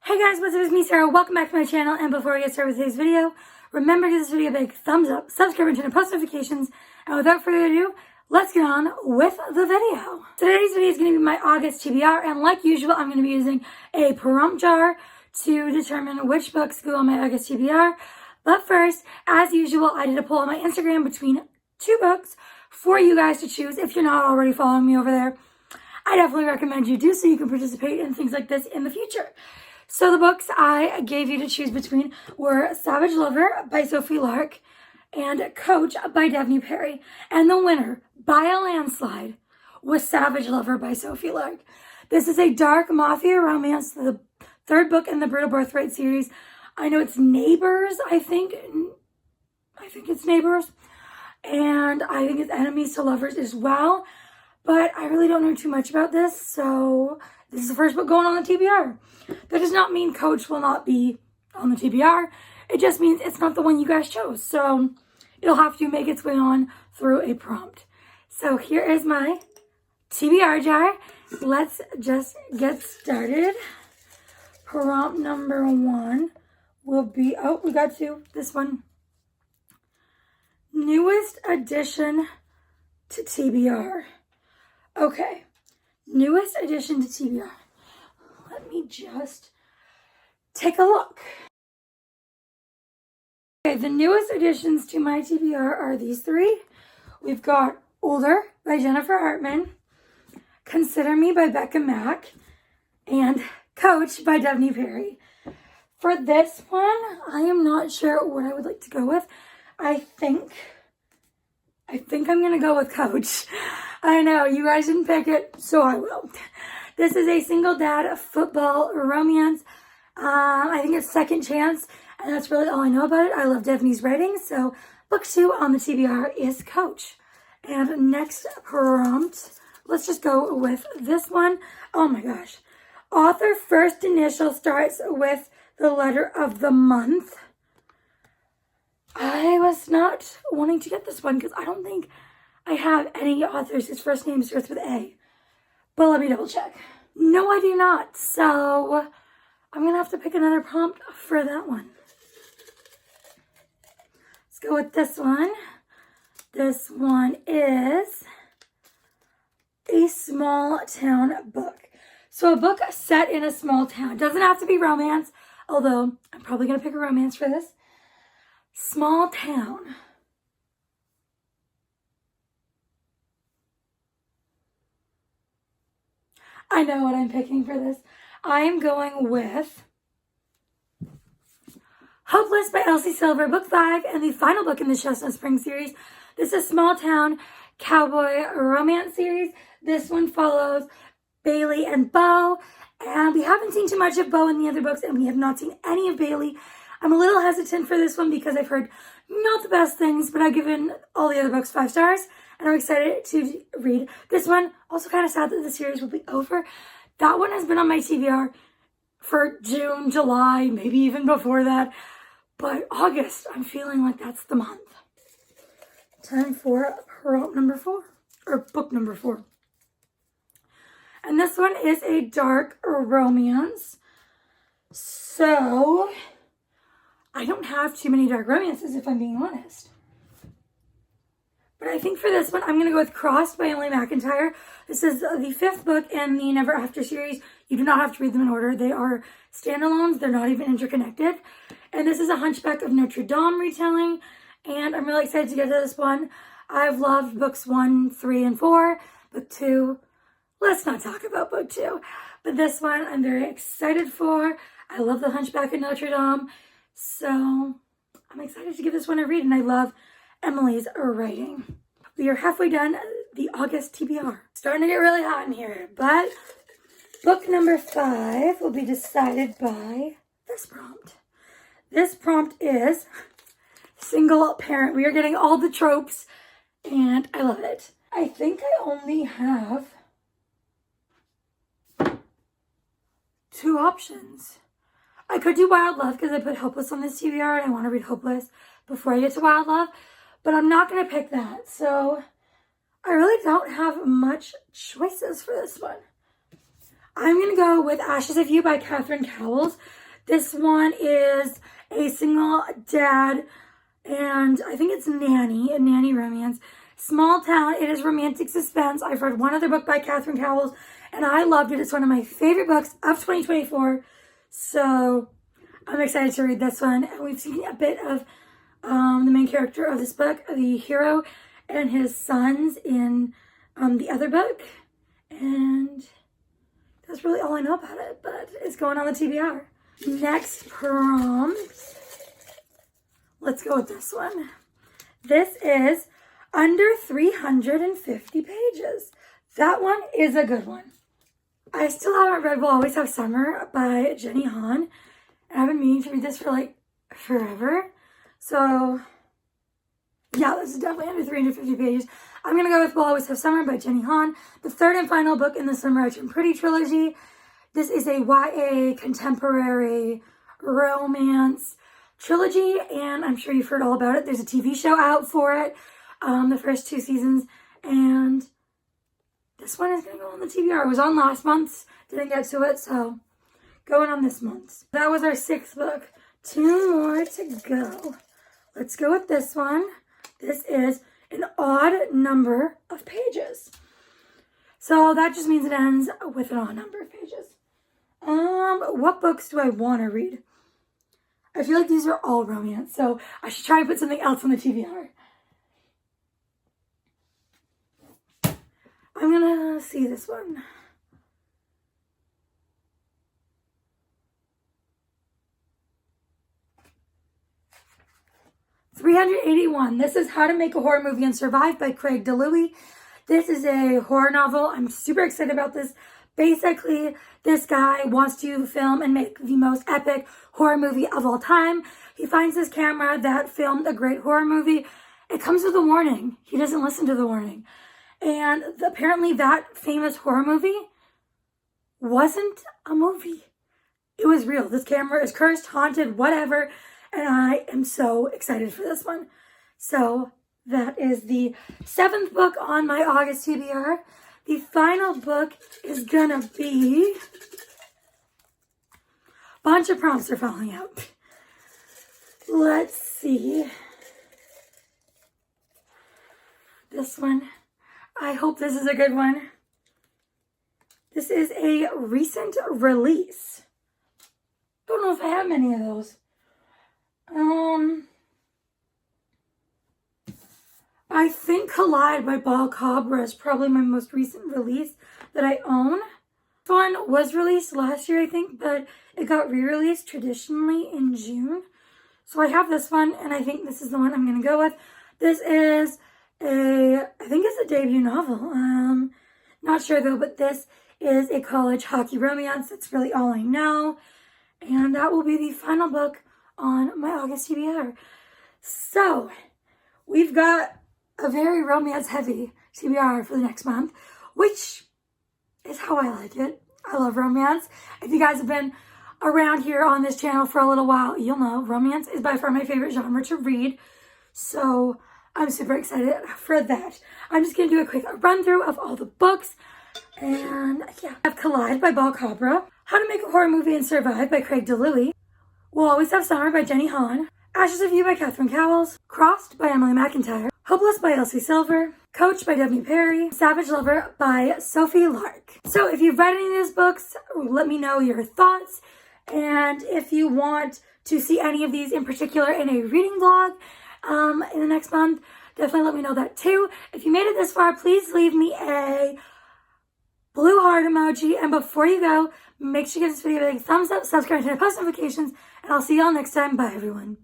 Hey guys, what's up? It's me, Sarah. Welcome back to my channel. And before I get started with today's video, remember to give this video a big thumbs up, subscribe, and turn on post notifications. And without further ado, let's get on with the video. Today's video is going to be my August TBR, and like usual, I'm going to be using a prompt jar to determine which books go on my August TBR. But first, as usual, I did a poll on my Instagram between two books for you guys to choose. If you're not already following me over there, I definitely recommend you do so you can participate in things like this in the future. So the books I gave you to choose between were Savage Lover by Sophie Lark and Coach by Devney Perry. And the winner, by a landslide, was Savage Lover by Sophie Lark. This is a dark mafia romance, the third book in the Brutal Birthright series. I know it's Neighbors, I think it's Neighbors. And I think it's Enemies to Lovers as well. But I really don't know too much about this, so this is the first book going on the TBR. That does not mean Coach will not be on the TBR. It just means it's not the one you guys chose. So it'll have to make its way on through a prompt. So here is my TBR jar. Let's just get started. Prompt number one will be, oh, we got two. This one. Newest addition to TBR. Okay. Newest addition to TBR. Let me just take a look. Okay, the newest additions to my TBR are these three. We've got Older by Jennifer Hartman, Consider Me by Becca Mack, and Coach by Devney Perry. For this one, I am not sure what I would like to go with. I think I'm going to go with Coach. I know, you guys didn't pick it, so I will. This is a single dad football romance. I think it's Second Chance, and that's really all I know about it. I love Devney's writing, so book two on the TBR is Coach. And next prompt, let's just go with this one. Oh my gosh. Author first initial starts with the letter of the month. I was not wanting to get this one because I don't think I have any authors whose first name starts with A. But let me double check. No, I do not. So I'm going to have to pick another prompt for that one. Let's go with this one. This one is a small town book. So a book set in a small town. It doesn't have to be romance, although I'm probably going to pick a romance for this. Small town. I know what I'm picking for this. I'm going with Hopeless by Elsie Silver, book 5, and the final book in the Chestnut Spring series. This is a small town cowboy romance series. This one follows Bailey and Bo, and we haven't seen too much of Bo in the other books, and we have not seen any of Bailey. I'm a little hesitant for this one because I've heard not the best things, but I've given all the other books 5 stars, and I'm excited to read this one. Also kind of sad that the series will be over. That one has been on my TBR for June, July, maybe even before that. But August, I'm feeling like that's the month. Time for prompt number 4, or book number 4. And this one is a dark romance. So I don't have too many dark romances, if I'm being honest. But I think for this one, I'm going to go with Crossed by Emily McIntyre. This is the 5th book in the Never After series. You do not have to read them in order. They are standalones. They're not even interconnected. And this is a Hunchback of Notre Dame retelling. And I'm really excited to get to this one. I've loved books 1, 3, and 4. Book 2, let's not talk about book 2. But this one, I'm very excited for. I love the Hunchback of Notre Dame. So I'm excited to give this one a read, and I love Emily's writing. We are halfway done the August TBR. Starting to get really hot in here, but book number 5 will be decided by this prompt. This prompt is single parent. We are getting all the tropes, and I love it. I think I only have 2 options. I could do Wild Love because I put Hopeless on this TBR and I want to read Hopeless before I get to Wild Love, but I'm not going to pick that. So I really don't have much choices for this one. I'm going to go with Ashes of You by Catherine Cowles. This one is a single dad and I think it's a nanny romance. Small town, it is romantic suspense. I've read one other book by Catherine Cowles and I loved it. It's one of my favorite books of 2024. So I'm excited to read this one. And we've seen a bit of the main character of this book, the hero and his sons in the other book. And that's really all I know about it, but it's going on the TBR. Next prompt. Let's go with this one. This is under 350 pages. That one is a good one. I still haven't read We'll Always Have Summer by Jenny Han. And I've been meaning to read this for like forever. So yeah, this is definitely under 350 pages. I'm going to go with We'll Always Have Summer by Jenny Han, the third and final book in the Summer Rich and Pretty trilogy. This is a YA contemporary romance trilogy, and I'm sure you've heard all about it. There's a TV show out for it, the first 2 seasons, and this one is going to go on the TBR. It was on last month's, didn't get to it, so going on this month's. That was our 6th book. 2 more to go. Let's go with this one. This is an odd number of pages. So that just means it ends with an odd number of pages. What books do I want to read? I feel like these are all romance, so I should try and put something else on the TBR. I'm gonna see this one. $381. This is How to Make a Horror Movie and Survive by Craig DeLuey. This is a horror novel. I'm super excited about this. Basically, this guy wants to film and make the most epic horror movie of all time. He finds this camera that filmed a great horror movie. It comes with a warning. He doesn't listen to the warning. And apparently that famous horror movie wasn't a movie. It was real. This camera is cursed, haunted, whatever. And I am so excited for this one. So that is the 7th book on my August TBR. The final book is gonna be... Bunch of prompts are falling out. Let's see. This one. I hope this is a good one. This is a recent release. Don't know if I have many of those. I think Collide by Bal Cabra is probably my most recent release that I own. This one was released last year, I think, but it got re-released traditionally in June. So I have this one, and I think this is the one I'm going to go with. This is I think it's a debut novel. Not sure though, but this is a college hockey romance. That's really all I know. And that will be the final book on my August TBR. So, we've got a very romance-heavy TBR for the next month, which is how I like it. I love romance. If you guys have been around here on this channel for a little while, you'll know romance is by far my favorite genre to read. So, I'm super excited for that. I'm just going to do a quick run-through of all the books. And, yeah. I have Collide by Bal Cabra, How to Make a Horror Movie and Survive by Craig DeLuey, We'll Always Have Summer by Jenny Han, Ashes of You by Catherine Cowles, Crossed by Emily McIntyre, Hopeless by Elsie Silver, Coach by Debbie Perry, Savage Lover by Sophie Lark. So if you've read any of these books, let me know your thoughts. And if you want to see any of these in particular in a reading vlog in the next month, definitely let me know that too. If you made it this far, please leave me a blue heart emoji. And before you go, make sure you give this video a big thumbs up, subscribe to my post notifications, and I'll see y'all next time. Bye, everyone.